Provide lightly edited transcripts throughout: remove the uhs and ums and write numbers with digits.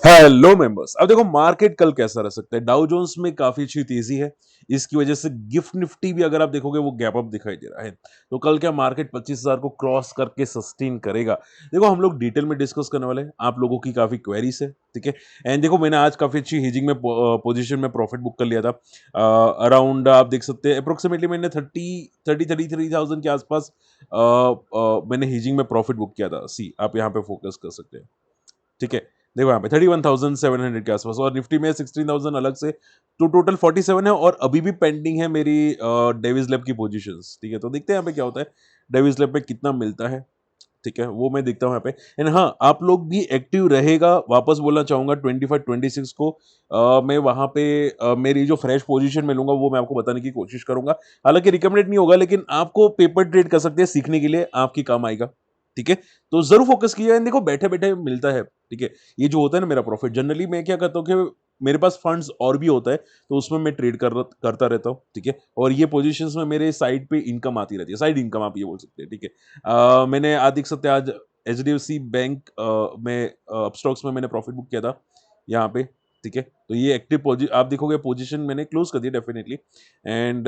Hello members. अब देखो market कल कैसा रह सकता है। डाउ जोन्स में काफी अच्छी तेजी है। इसकी वजह से गिफ्ट निफ्टी भी अगर आप देखोगे वो गैप अप दिखाई दे रहा है। तो कल क्या मार्केट 25,000 को क्रॉस करके सस्टेन करेगा। देखो हम लोग डिटेल में डिस्कस करने वाले हैं। आप लोगों की काफी क्वेरीज है, ठीक है। एंड देखो मैंने आज काफी अच्छी हेजिंग में पोजीशन में प्रॉफिट बुक कर लिया था। अराउंड आप देख सकते हैं अप्रोक्सीमेटली मैंने 33,000 के आसपास मैंने हेजिंग में प्रॉफिट बुक किया था। सी आप यहाँ पे फोकस कर सकते हैं, ठीक है। देखो यहाँ पे 31,700 के आसपास और निफ्टी में 16,000 अलग से, तो टोटल 47 है। और अभी भी पेंडिंग है मेरी डेविस लैब की पोजीशंस, ठीक है। तो देखते हैं यहाँ पे क्या होता है, डेविस लैब में कितना मिलता है, ठीक है, वो मैं देखता हूँ यहाँ पे। एंड हाँ, आप लोग भी एक्टिव रहेगा, वापस बोलना चाहूंगा 25-26 को मैं वहां पे मेरी जो फ्रेश पोजीशन में लूंगा वो मैं आपको बताने की कोशिश करूंगा। हालांकि रिकमेंडेड नहीं होगा, लेकिन आपको पेपर ट्रेड कर सकते हैं, सीखने के लिए आपकी काम आएगा, ठीक है। तो जरूर फोकस किया। देखो बैठे बैठे मिलता है, ठीक है। ये जो होता है ना मेरा प्रॉफिट, जनरली मैं क्या करता हूँ कि मेरे पास फंड्स और भी होता है, तो उसमें मैं ट्रेड करता रहता हूँ, ठीक है। और ये पोजीशंस में मेरे साइड पे इनकम आती रहती है, साइड इनकम आप ये बोल सकते हैं, ठीक है। मैंने आज देख सकते हैं, आज एचडीएफसी बैंक में अपस्टॉक्स में मैंने प्रॉफिट बुक किया था यहाँ पे, ठीक है। तो ये एक्टिव आप देखोगे पोजीशन मैंने क्लोज कर दिया डेफिनेटली। एंड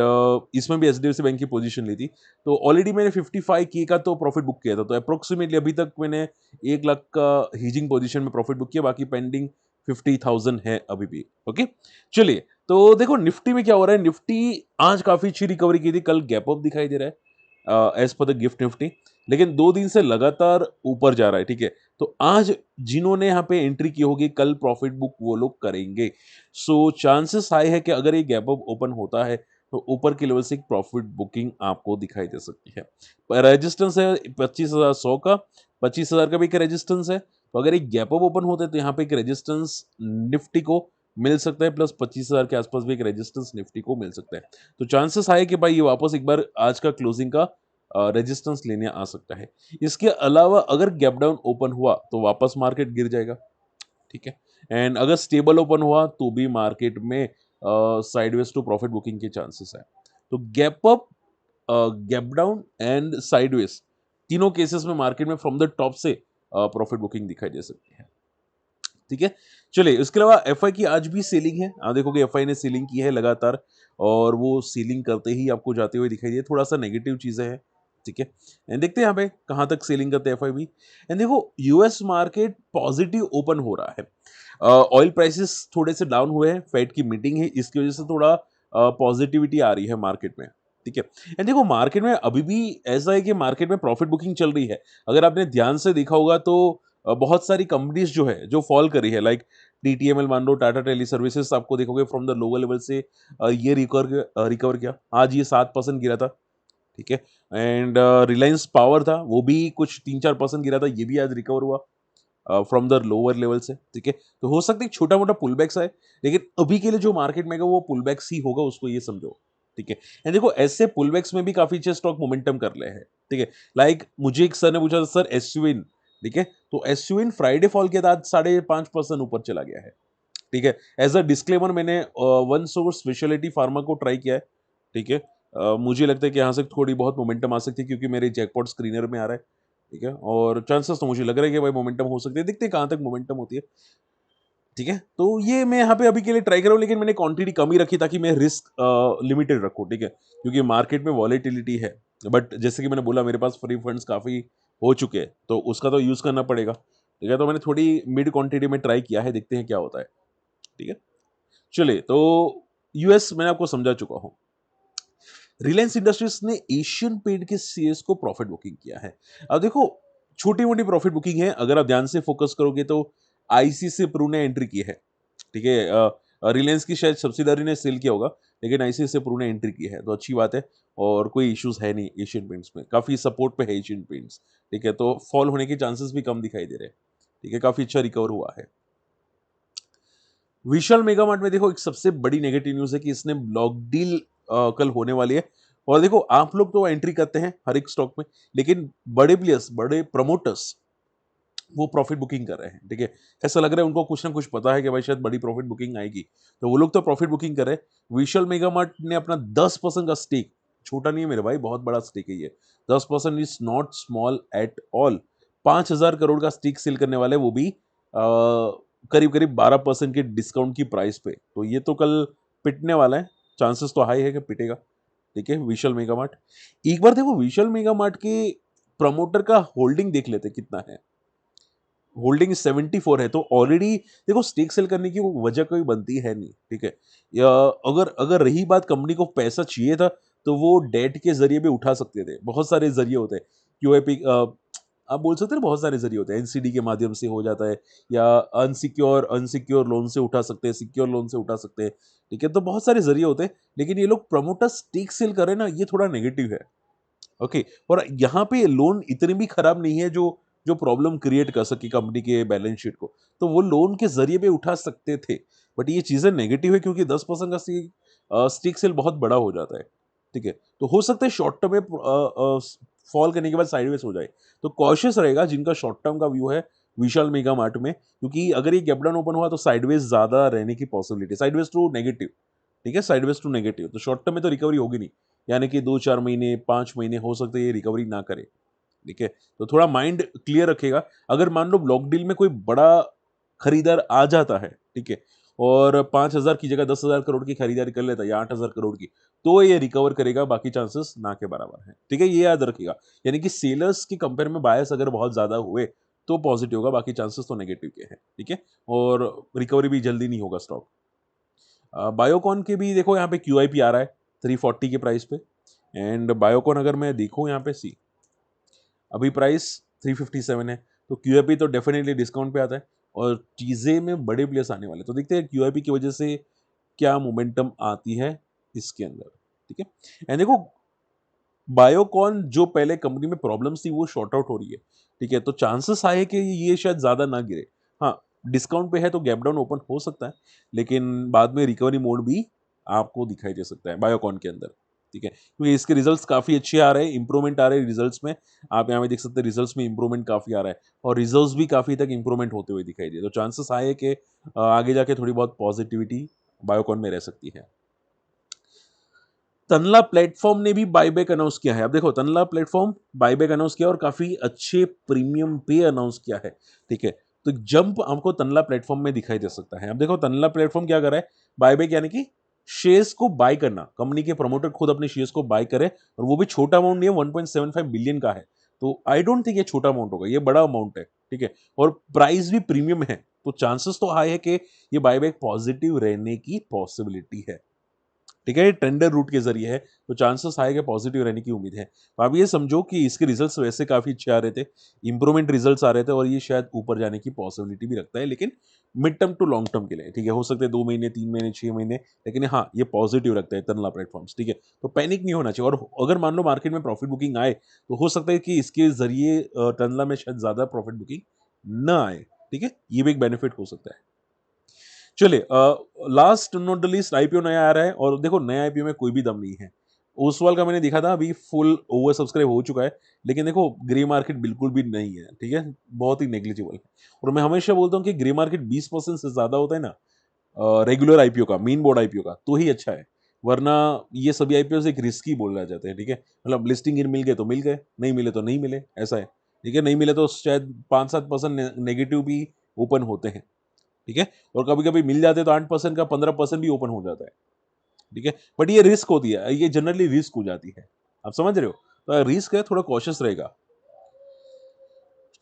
इसमें भी एचडीएफसी बैंक की पोजीशन ली थी। तो ऑलरेडी मैंने 55K का तो प्रॉफिट बुक किया था। तो अप्रोक्सीमेटली अभी तक मैंने 1 लाख का हीजिंग पोजीशन में प्रॉफिट बुक किया, बाकी पेंडिंग 50,000 है अभी भी। ओके, चलिए। तो देखो निफ्टी में क्या हो रहा है। निफ्टी आज काफी अच्छी रिकवरी की थी, कल गैप अप दिखाई दे रहा है as per the gift Nifty, लेकिन 2 दिन से लगातार ऊपर जा रहा है, ठीक है। तो आज जिन्होंने यहाँ पे एंट्री की होगी, कल प्रॉफिट बुक वो लोग करेंगे। सो चांसेस हाई है कि अगर ये गैप अप ओपन होता है तो ऊपर के लेवल से एक प्रॉफिट बुकिंग आपको दिखाई दे सकती है। रेजिस्टेंस है 25,100 का, 25,000 का भी एक रेजिस्टेंस है। तो अगर एक गैप अप ओपन होता है तो यहाँ पे एक रेजिस्टेंस निफ्टी को मिल सकता है, प्लस 25,000 के आसपास भी एक रेजिस्टेंस निफ्टी को मिल सकता है। तो चांसेस आए कि भाई ये वापस एक बार आज का क्लोजिंग का रेजिस्टेंस लेने आ सकता है। इसके अलावा अगर गैप डाउन ओपन हुआ तो वापस मार्केट गिर जाएगा, ठीक है। एंड अगर स्टेबल ओपन हुआ तो भी मार्केट में साइडवेज टू प्रॉफिट बुकिंग के चांसेस है। तो gap up, gap down and sideways, तीनों केसेस में मार्केट में फ्रॉम द टॉप से प्रॉफिट बुकिंग दिखाई दे सकती है, ठीक है। चलिए, इसके अलावा एफआई की आज भी सेलिंग है। आप देखोगे एफआई ने सेलिंग की है लगातार, और वो सेलिंग करते ही आपको जाते हुए दिखाई दे, थोड़ा सा नेगेटिव चीजें हैं, ठीक है। एंड देखते हैं यहाँ पे कहाँ तक सेलिंग करते हैं एफआई भी। एंड देखो यूएस मार्केट पॉजिटिव ओपन हो रहा है। ऑयल प्राइसेस थोड़े से डाउन हुए हैं, फेड की मीटिंग है, इसकी वजह से थोड़ा पॉजिटिविटी आ रही है मार्केट में, ठीक है। एंड देखो मार्केट में अभी भी ऐसा है कि मार्केट में प्रॉफिट बुकिंग चल रही है। अगर आपने ध्यान से देखा होगा तो बहुत सारी कंपनीज जो है जो फॉल करी है, लाइक टीटीएमएल मान लो, टाटा टेली सर्विसेज, आपको देखोगे फ्रॉम द लोअर लेवल से ये रिकवर किया, आज ये 7% गिरा था, ठीक है। एंड रिलायंस पावर था, वो भी कुछ 3-4% गिरा था, ये भी आज रिकवर हुआ फ्रॉम द लोअर लेवल से, ठीक है। तो हो सकता है छोटा मोटा पुल बैक्स आए, लेकिन अभी के लिए जो मार्केट में वो पुल बैक्स ही होगा, उसको ये समझो, ठीक है। एंड देखो ऐसे पुल बैक्स में भी काफी अच्छे स्टॉक मोमेंटम कर रहे हैं, ठीक है। लाइक मुझे एक सर ने पूछा सर एसयूइन, ठीक है, तो एसयूइन फ्राइडे फॉल के बाद 5.5% ऊपर चला गया है, ठीक है। एज अ डिस्क्लेमर मैंने वन सोर्स स्पेशलिटी फार्मा को ट्राई किया है, ठीक है। मुझे लगता है कि यहाँ से थोड़ी बहुत मोमेंटम आ सकती है, क्योंकि मेरे जैकपॉट स्क्रीनर में आ रहा है, ठीक है। और चांसेस तो मुझे लग रहा है कि भाई मोमेंटम हो सकती है, देखते हैं कहाँ तक मोमेंटम होती है, ठीक है। तो ये मैं यहाँ पे अभी के लिए ट्राई कर रहा हूँ, लेकिन मैंने क्वांटिटी कम ही रखी ताकि मैं रिस्क लिमिटेड रखूँ, ठीक है, क्योंकि मार्केट में वॉलेटिलिटी है। बट जैसे कि मैंने बोला मेरे पास फ्री फंड्स काफ़ी हो चुके हैं, तो उसका तो यूज़ करना पड़ेगा, ठीक है। तो मैंने थोड़ी मिड क्वांटिटी में ट्राई किया है, देखते हैं क्या होता है, ठीक है। चलिए, तो यूएस मैंने आपको समझा चुका हूँ। रिलायंस इंडस्ट्रीज ने एशियन पेंट के सीएस को प्रॉफिट बुकिंग किया है। अब देखो छोटी मोटी प्रॉफिट बुकिंग है, अगर आप ध्यान से फोकस करोगे तो आईसीसी प्रू ने एंट्री की है, ठीक है। रिलायंस की शायद सब्सिडरी ने सेल किया होगा, लेकिन आईसीसी प्रू ने एंट्री की है, तो अच्छी बात है। और कोई इश्यूज है नहीं, एशियन पेंट्स में काफी सपोर्ट पे है एशियन पेंट्स, ठीक है। तो फॉल होने के चांसेस भी कम दिखाई दे रहे हैं, ठीक है, काफी अच्छा रिकवर हुआ है। विशाल मेगा मार्ट में देखो एक सबसे बड़ी नेगेटिव न्यूज है कि इसने ब्लॉक डील कल होने वाली है। और देखो आप लोग तो एंट्री करते हैं हर एक स्टॉक में, लेकिन बड़े प्लेयर्स, बड़े प्रमोटर्स, वो प्रॉफिट बुकिंग कर रहे हैं, ठीक है। ऐसा लग रहा है उनको कुछ ना कुछ पता है कि भाई शायद बड़ी प्रॉफिट बुकिंग आएगी, तो वो लोग तो प्रॉफिट बुकिंग कर रहे हैं। विशाल मेगा मार्ट ने अपना 10% का स्टेक, छोटा नहीं है मेरे भाई, बहुत बड़ा स्टेक है ये। 10% is not small at all. 5,000 crore का स्टेक सेल करने वाले, वो भी करीब-करीब 12% के डिस्काउंट की प्राइस पे। तो ये तो कल पिटने वाला है, चांसेस तो हाई है कि पिटेगा, ठीक है, विशाल मेगा मार्ट। एक बार देखो विशाल मेगा मार्ट के प्रमोटर का होल्डिंग देख लेते हैं कितना है। होल्डिंग 74 है, तो ऑलरेडी देखो स्टेक सेल करने की वो वजह कोई बनती है नहीं, ठीक है। या अगर अगर रही बात कंपनी को पैसा चाहिए था, तो वो डेट के ज़रिए भी उठा सकते थे। बहुत सारे ज़रिए होते हैं, क्यूआईपी आप बोल सकते हैं ना बहुत सारे ज़रिए होते हैं, एनसीडी के माध्यम से हो जाता है या अनसिक्योर अनसिक्योर लोन से उठा सकते हैं, सिक्योर लोन से उठा सकते हैं, ठीक है। तो बहुत सारे ज़रिए होते हैं, लेकिन ये लोग प्रमोटर स्टेक सेल कर रहे हैं ना, ये थोड़ा नेगेटिव है। ओके, और यहाँ पे लोन इतने भी खराब नहीं है जो जो प्रॉब्लम क्रिएट कर सके कंपनी के बैलेंस शीट को, तो वो लोन के जरिए भी उठा सकते थे। बट ये चीजें नेगेटिव है क्योंकि 10% का स्टिक सेल बहुत बड़ा हो जाता है, ठीक है। तो हो सकता है शॉर्ट टर्म में फॉल करने के बाद साइडवेज हो जाए, तो कॉशियस रहेगा जिनका शॉर्ट टर्म का व्यू है विशाल मेगा मार्ट में, क्योंकि अगर ये गैप डाउन ओपन हुआ तो साइडवेज ज्यादा रहने की पॉसिबिलिटी, साइडवेज टू नेगेटिव, ठीक है, साइडवेज टू नेगेटिव, तो शॉर्ट टर्म में तो रिकवरी होगी नहीं, यानी कि 2-4 महीने, 5 महीने हो सकते हैं ये रिकवरी ना करे, ठीक है? तो थोड़ा माइंड क्लियर रखिएगा। अगर मान लो ब्लॉक डील में कोई बड़ा खरीदार आ जाता है, ठीक है? और 5,000 की जगह 10,000 करोड़ की खरीदारी कर लेता है या 8,000 करोड़ की, तो ये रिकवर करेगा, बाकी चांसेस ना के बराबर हैं, ठीक है? ये याद रखिएगा। यानी कि सेलर्स की कंपेयर में बायर्स अगर बहुत ज़्यादा हुए, तो पॉजिटिव होगा, बाकी चांसेस तो नेगेटिव के हैं, ठीक है? और रिकवरी भी जल्दी नहीं होगा स्टॉक। बायोकॉन के भी देखो यहाँ पे क्यूआईपी आ रहा है 340 के प्राइस पे, एंड बायोकॉन अगर मैं देखूँ यहाँ पे सी अभी प्राइस 357 है, तो क्यूआईपी तो डेफिनेटली डिस्काउंट पे आता है और चीज़ें में बड़े प्लेयर्स आने वाले हैं। तो देखते हैं क्यूआईपी की वजह से क्या मोमेंटम आती है इसके अंदर, ठीक है। एंड देखो बायोकॉन जो पहले कंपनी में प्रॉब्लम्स थी वो शॉर्ट आउट हो रही है, ठीक है। तो चांसेस आए कि ये शायद ज़्यादा ना गिरे। हाँ, डिस्काउंट पे है तो गैप डाउन ओपन हो सकता है, लेकिन बाद में रिकवरी मोड भी आपको दिखाई दे सकता है बायोकॉन के अंदर, ठीक है। क्योंकि इसके रिजल्ट्स काफ़ी अच्छे आ रहे हैं, इंप्रूवमेंट आ रहे हैं रिजल्ट्स में। आप यहाँ पे देख सकते हैं रिजल्ट्स में इंप्रूवमेंट काफ़ी आ रहा है और रिजर्व्स भी काफ़ी तक इंप्रूवमेंट होते हुए दिखाई दे। तो चांसेस आए हैं कि आगे जाके थोड़ी बहुत पॉजिटिविटी बायोकॉन में रह सकती है। तनला प्लेटफॉर्म ने भी बायबैक अनाउंस किया है। अब देखो तनला प्लेटफॉर्म बायबैक अनाउंस किया और काफी अच्छे प्रीमियम पे अनाउंस किया है, ठीक है। तो जंप हमको तनला प्लेटफॉर्म में दिखाई दे सकता है। अब देखो तनला प्लेटफॉर्म क्या कर रहा है, बायबैक यानी कि शेयर्स को बाय करना, कंपनी के प्रमोटर खुद अपने शेयर्स को बाय करे और वो भी छोटा अमाउंट नहीं है, 1.75 बिलियन का है। तो आई डोंट थिंक ये छोटा अमाउंट होगा, ये बड़ा अमाउंट है, ठीक है। और प्राइस भी प्रीमियम है, तो चांसेस तो हाई है कि ये बायबैक पॉजिटिव रहने की पॉसिबिलिटी है, ठीक है। ये टेंडर रूट के जरिए है, तो चांसेस हाई के पॉजिटिव रहने की उम्मीद है। तो आप ये समझो कि इसके रिजल्ट्स वैसे काफी अच्छे आ रहे थे, इंप्रूवमेंट रिजल्ट्स आ रहे थे और ये शायद ऊपर जाने की पॉसिबिलिटी भी रखता है, लेकिन mid term to long term के लिए, ठीक है। हो सकते हैं 2 महीने, 3 महीने, 6 महीने, लेकिन हाँ ये पॉजिटिव रखता है तनला प्लेटफॉर्म्स, ठीक है। तो पैनिक नहीं होना चाहिए, और अगर मान लो मार्केट में प्रॉफिट बुकिंग आए तो हो सकता है कि इसके जरिए तनला में शायद ज्यादा प्रॉफिट बुकिंग ना आए, ठीक है। ये भी एक बेनिफिट हो सकता है। चलिए last not the least IPO नया आ रहा है और देखो नया आईपीओ में कोई भी दम नहीं है। ओसवाल का मैंने देखा था, अभी फुल ओवर सब्सक्राइब हो चुका है, लेकिन देखो ग्रे मार्केट बिल्कुल भी नहीं है, ठीक है, बहुत ही नेग्लिजिबल है। और मैं हमेशा बोलता हूँ कि ग्रे मार्केट 20% से ज्यादा होता है ना रेगुलर आईपीओ का, मेन बोर्ड आईपीओ का, तो ही अच्छा है। वरना ये सभी आईपीओ एक रिस्की बोला जाते हैं, ठीक है। मतलब लिस्टिंग इन मिल गए तो मिल गए, नहीं मिले तो नहीं मिले, ऐसा है, ठीक है। नहीं मिले तो शायद 5-7% नेगेटिव भी ओपन होते हैं, ठीक है। और कभी कभी मिल जाते हैं तो 8% का 15% भी ओपन हो जाता है, ठीक है। बट ये रिस्क होती है, ये जनरली रिस्क हो जाती है, आप समझ रहे हो। तो रिस्क है, थोड़ा कॉशियस रहेगा।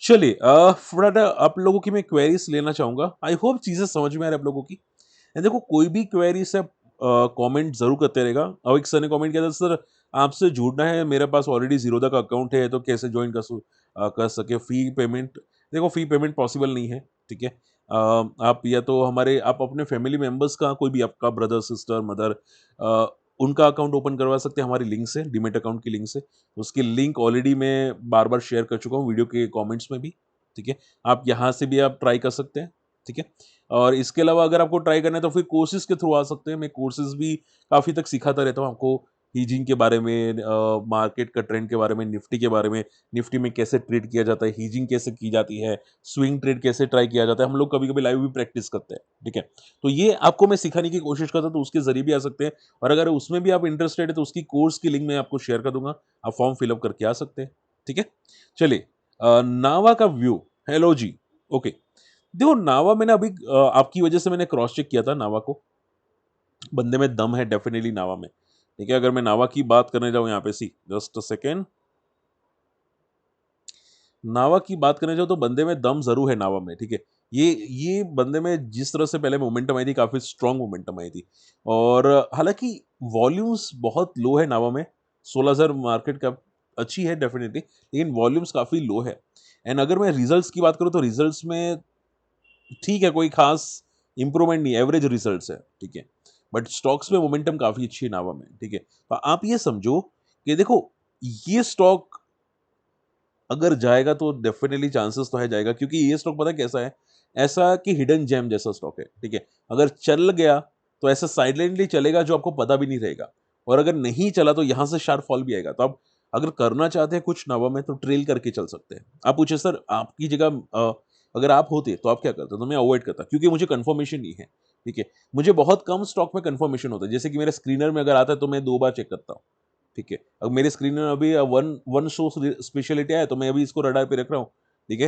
चलिए थोड़ा आप लोगों की मैं क्वेरीज लेना चाहूंगा, आई होप चीजें समझ में आ रही है आप लोगों की। एंड देखो कोई भी क्वेरी से कमेंट जरूर करते रहेगा। अब एक सर ने कमेंट किया था, सर आपसे जुड़ना है, मेरे पास ऑलरेडी जीरोदा का अकाउंट है, तो कैसे ज्वाइन कर सके फी पेमेंट। देखो फी पेमेंट पॉसिबल नहीं है, ठीक है। आप या तो हमारे आप अपने फैमिली मेंबर्स का कोई भी आपका ब्रदर सिस्टर मदर उनका अकाउंट ओपन करवा सकते हैं हमारी लिंक से, डीमेट अकाउंट की लिंक से। उसकी लिंक ऑलरेडी मैं बार बार शेयर कर चुका हूँ वीडियो के कमेंट्स में भी, ठीक है। आप यहाँ से भी आप ट्राई कर सकते हैं, ठीक है। और इसके अलावा अगर आपको ट्राई करना है तो फिर कोर्सेज के थ्रू आ सकते हैं। मैं कोर्सेज भी काफ़ी तक सिखाता रहता हूँ आपको, हीजिंग के बारे में, मार्केट का ट्रेंड के बारे में, निफ्टी के बारे में, निफ्टी में कैसे ट्रेड किया जाता है, हीजिंग कैसे की जाती है, स्विंग ट्रेड कैसे ट्राई किया जाता है। हम लोग कभी कभी लाइव भी प्रैक्टिस करते हैं, ठीक है। तो ये आपको मैं सिखाने की कोशिश करता हूँ, तो उसके जरिए भी आ सकते हैं। और अगर उसमें भी आप इंटरेस्टेड है तो उसकी कोर्स की लिंक मैं आपको शेयर कर दूंगा, आप फॉर्म फिलअप करके आ सकते हैं, ठीक है। चलिए नावा का व्यू, हेलो जी, ओके। देखो नावा मैंने अभी आपकी वजह से मैंने क्रॉस चेक किया था नावा को, बंदे में दम है डेफिनेटली नावा में। ठीक है, अगर मैं नावा की बात करने जाऊं यहाँ पे, सी जस्ट अ सेकेंड, नावा की बात करने जाओ तो बंदे में दम जरूर है नावा में। ठीक है, ये बंदे में जिस तरह से पहले मोमेंटम आई थी, काफी स्ट्रांग मोमेंटम आई थी। और हालांकि वॉल्यूम्स बहुत लो है नावा में, 16,000 मार्केट कैप अच्छी है डेफिनेटली, लेकिन वॉल्यूम्स काफी लो है। एंड अगर मैं रिजल्ट्स की बात करूं तो रिजल्ट्स में ठीक है, कोई खास इंप्रूवमेंट नहीं, एवरेज रिजल्ट्स है। ठीक है, बट स्टॉक्स में मोमेंटम काफी अच्छी है नावा में। ठीक है, तो आप ये समझो कि देखो, ये स्टॉक अगर जाएगा तो डेफिनेटली चांसेस तो है जाएगा, क्योंकि ये स्टॉक पता है कैसा है, ऐसा कि हिडन जेम जैसा स्टॉक है। ठीक है, अगर चल गया तो ऐसा साइडलाइनली चलेगा जो आपको पता भी नहीं रहेगा, और अगर नहीं चला तो यहां से शार्प फॉल भी आएगा। तो आप अगर करना चाहते हैं कुछ नवा में तो ट्रेल करके चल सकते हैं। आप पूछे सर आपकी जगह अगर आप होते तो आप क्या करते, तो मैं अवॉइड करता, क्योंकि मुझे कंफर्मेशन नहीं है। ठीक है, मुझे बहुत कम स्टॉक में कंफर्मेशन होता है, जैसे कि मेरे स्क्रीनर में अगर आता है तो मैं 2 बार चेक करता हूँ। ठीक है, अब मेरे स्क्रीन में अभी वन वन शो स्पेशलिटी है, तो मैं अभी इसको रडार पे रख रहा हूँ। ठीक है,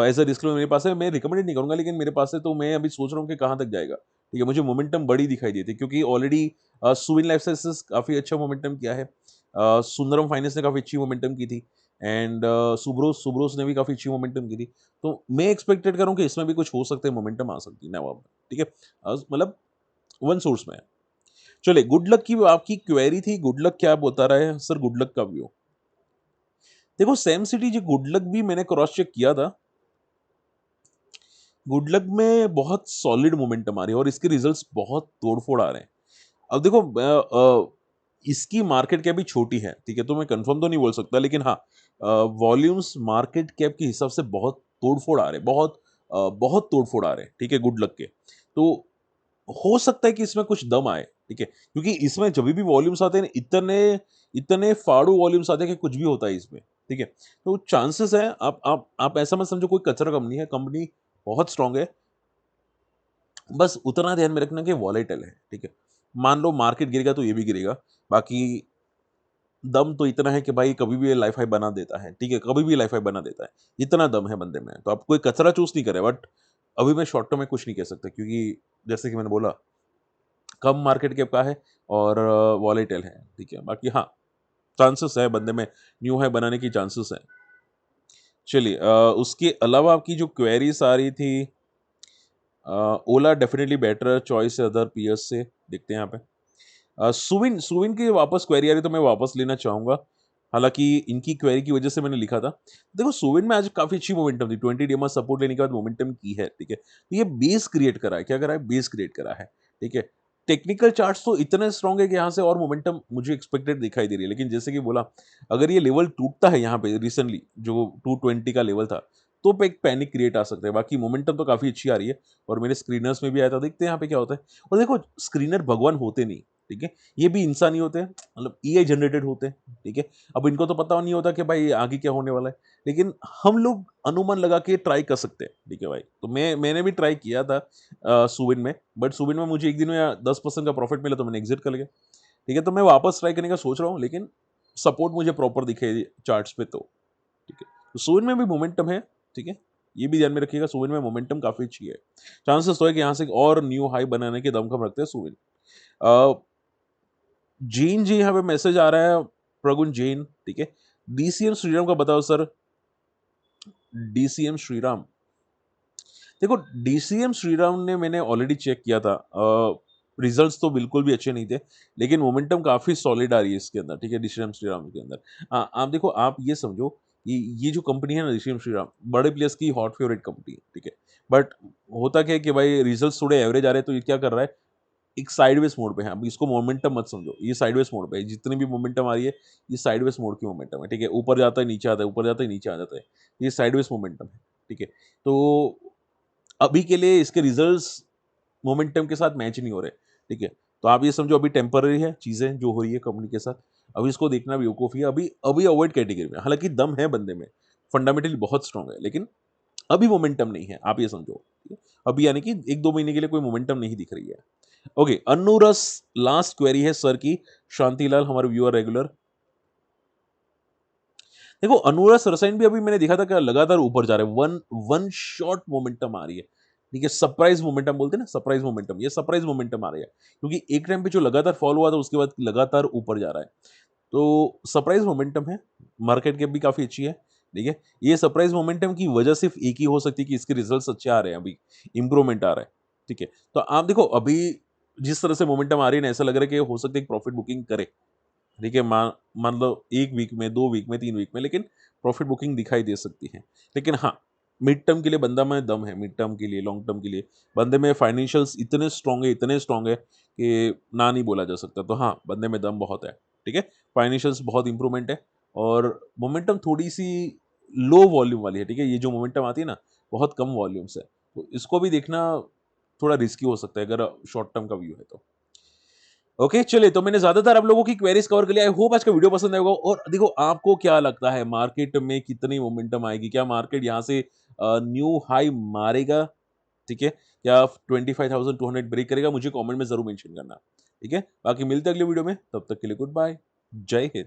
एज अ डिस्क्लेमर मेरे पास है, मैं रिकमेंड नहीं करूंगा, लेकिन मेरे पास है, तो मैं अभी सोच रहा हूँ कि कहाँ तक जाएगा। ठीक है, मुझे मोमेंटम बड़ी दिखाई देती है, क्योंकि ऑलरेडी सुविन लाइफ साइंसेस काफी अच्छा मोमेंटम किया है, सुंदरम फाइनेंस ने काफी अच्छी मोमेंटम की थी, एंड सुब्रोस सुब्रोस ने भी काफी अच्छी मोमेंटम की थी। तो मैं एक्सपेक्टेड करूँ कि इसमें भी कुछ हो सकता है, मोमेंटम आ सकती है नवाब में। ठीक है, मतलब वन सोर्स में है। चलिए, गुड लक की आपकी क्वेरी थी, गुड लक क्या बता रहा है सर, गुड लक का व्यू। देखो सेम सिटी जो गुड लक भी मैंने क्रॉस चेक किया था, गुड लक में बहुत सॉलिड मोमेंटम आ रही है और इसके रिजल्ट्स बहुत तोड़फोड़ आ रहे हैं। अब देखो इसकी मार्केट कैप भी छोटी है। ठीक है, तो मैं कंफर्म तो नहीं बोल सकता, लेकिन हाँ, वॉल्यूम्स मार्केट कैप के हिसाब से बहुत तोड़फोड़ आ रहे हैं, बहुत तोड़फोड़ आ रहे हैं। ठीक है, गुड लक के तो हो सकता है कि इसमें कुछ दम आए। ठीक है, क्योंकि इसमें जब भी वॉल्यूम्स आते हैं इतने इतने फाड़ू वॉल्यूम्स आते हैं कि कुछ भी होता है इसमें। ठीक है, तो चांसेस है, आप ऐसा मत समझो कोई कचरा कंपनी है, कंपनी बहुत स्ट्रांग है, बस उतना ध्यान में रखना कि वॉलेटाइल है। ठीक है, मान लो मार्केट गिरेगा तो ये भी गिरेगा, बाकी दम तो इतना है कि भाई कभी भी ये लाइफ हाई बना देता है। ठीक है, कभी भी लाइफ हाई बना देता है, इतना दम है बंदे में। तो आप कोई कचरा चूज नहीं करे, बट अभी मैं शॉर्ट टर्म में कुछ नहीं कह सकता, क्योंकि जैसे कि मैंने बोला कम मार्केट कैप का है और वॉलेटाइल है। ठीक है, बाकी हाँ, चांसेस है बंदे में न्यू हाई बनाने की चांसेस है। चलिए, उसके अलावा आपकी जो क्वेरीज आ रही थी, ओला डेफिनेटली बेटर चॉइस है अदर पीएस से। देखते हैं यहाँ पे सुविन सुविन की वापस क्वेरी आ रही, तो मैं वापस लेना चाहूंगा। हालांकि इनकी क्वेरी की वजह से मैंने लिखा था। देखो सुविन में आज काफी अच्छी मोमेंटम थी, 20 डेमा सपोर्ट लेने के बाद मोमेंटम की है। ठीक है, तो ये बेस क्रिएट करा है, क्या करा है, बेस क्रिएट करा है। ठीक है, टेक्निकल चार्ट्स तो इतने स्ट्रांग है कि यहाँ से और मोमेंटम मुझे एक्सपेक्टेड दिखाई दे रही है, लेकिन जैसे कि बोला, अगर ये लेवल टूटता है यहाँ पे रिसेंटली जो 220 का लेवल था, तो एक पैनिक क्रिएट आ सकता है। बाकी मोमेंटम तो काफी अच्छी आ रही है, और मेरे स्क्रीनर्स में भी आया था, देखते हैं यहाँ पे क्या होता है। और देखो स्क्रीनर भगवान होते नहीं। ठीक है, ये भी इंसान ही होते हैं, मतलब एआई जनरेटेड होते हैं। ठीक है, अब इनको तो पता नहीं होता कि भाई आगे क्या होने वाला है, लेकिन हम लोग अनुमान लगा के ट्राई कर सकते हैं। ठीक है भाई, तो मैंने भी ट्राई किया था सुविन में, बट सुविन में मुझे एक दिन में 10% का प्रॉफिट मिला, तो मैंने एग्जिट कर लिया। ठीक है, तो मैं वापस ट्राई करने का सोच रहा हूँ, लेकिन सपोर्ट मुझे प्रॉपर दिखे चार्ट्स पे तो। ठीक है, तो सुविन में भी मोमेंटम है। ठीक है, ये भी ध्यान में रखिएगा, सुविन में मोमेंटम काफी अच्छी है, चांसेस तो है कि यहाँ से और न्यू हाई बनाने के दमखम रखते हैं सुविन। जैन जी, यहाँ पे मैसेज आ रहा है, प्रगुन जैन। ठीक है, डीसीएम श्रीराम का बताओ सर, डीसीएम श्रीराम। देखो डीसीएम श्रीराम ने मैंने ऑलरेडी चेक किया था, रिजल्ट्स तो बिल्कुल भी अच्छे नहीं थे, लेकिन मोमेंटम काफी सॉलिड आ रही है इसके अंदर। ठीक है, डीसीएम श्रीराम के अंदर आप देखो, आप ये समझो, ये जो कंपनी है ना डीसीएम श्रीराम, बड़े प्लेयर्स की हॉट फेवरेट कंपनी है। ठीक है, बट होता क्या है कि भाई रिजल्ट्स थोड़े एवरेज आ रहे हैं, तो ये क्या कर रहा है, एक साइडवेज मोड पे है। अब इसको मोमेंटम मत समझो, ये साइडवेज मोड पे है, जितनी भी मोमेंटम आ रही है ये साइडवेज मोड की मोमेंटम है। ठीक है, ऊपर जाता है नीचे आता है, ऊपर जाता है नीचे आ जाता है, ये साइडवेज मोमेंटम है। ठीक है, तो अभी के लिए इसके रिजल्ट्स मोमेंटम के साथ मैच नहीं हो रहे। ठीक है, तो आप ये समझो अभी टेम्पररी है चीजें जो हो रही है कंपनी के साथ, अभी इसको देखना बेवकूफी है, अभी अभी अवॉइड कैटेगरी में। हालांकि दम है बंदे में, फंडामेंटली बहुत स्ट्रांग है, लेकिन अभी मोमेंटम नहीं है, आप ये समझो। ठीक है? अभी यानी कि 1-2 महीने के लिए कोई मोमेंटम नहीं दिख रही है। ओके, अन्नूरस लास्ट क्वेरी है सर की, शांतिलाल हमारे व्यूअर रेगुलर। देखो अनुराग सरसाइन भी अभी मैंने देखा था कि लगातार ऊपर जा रहे हैं, वन वन शॉट मोमेंटम आ रही है। ठीक है, सरप्राइज मोमेंटम बोलते हैं ना, सरप्राइज मोमेंटम, ये सरप्राइज मोमेंटम आ रहा है क्योंकि एक टाइम पे जो लगातार फॉल हुआ था उसके बाद लगातार ऊपर जा रहा है। तो सरप्राइज मोमेंटम है, मार्केट कैप भी काफी अच्छी है। ठीक है, ये सरप्राइज मोमेंटम की वजह सिर्फ एक ही हो सकती है कि इसके रिजल्ट्स अच्छे आ रहे हैं, अभी इंप्रूवमेंट आ रहा है। ठीक है, तो आप देखो अभी जिस तरह से मोमेंटम आ रही है ना, ऐसा लग रहा है कि हो सकता है प्रॉफिट बुकिंग करे। ठीक है, मान मान लो 1 वीक में, 2 वीक में, 3 वीक में, लेकिन प्रॉफिट बुकिंग दिखाई दे सकती है। लेकिन हाँ, मिड टर्म के लिए बंदा में दम है, मिड टर्म के लिए, लॉन्ग टर्म के लिए बंदे में फाइनेंशियल्स इतने स्ट्रांग है कि ना नहीं बोला जा सकता। तो हाँ, बंदे में दम बहुत है। ठीक है, फाइनेंशियल्स बहुत इंप्रूवमेंट है और मोमेंटम थोड़ी-सी लो वॉल्यूम वाली है। ठीक है, ये जो मोमेंटम आती है ना, बहुत कम वॉल्यूम्स है। तो इसको भी देखना थोड़ा रिस्की हो सकता है अगर शॉर्ट टर्म का व्यू है तो। ओके, चलिए तो मैंने ज़्यादातर आप लोगों की क्वेरीज़ कवर कर लिया। आई होप आज का वीडियो पसंद आया होगा और देखो आपको क्या लगता है मार्केट में कितनी मोमेंटम आएगी? क्या मार्केट यहाँ से न्यू हाई मारेगा? ठीक है? या 25,200 ब्रेक करेगा? मुझे कमेंट में ज़रूर मेंशन करना। ठीक है? बाकी मिलते हैं अगले वीडियो में, तब तक के लिए गुड बाय। जय हिंद।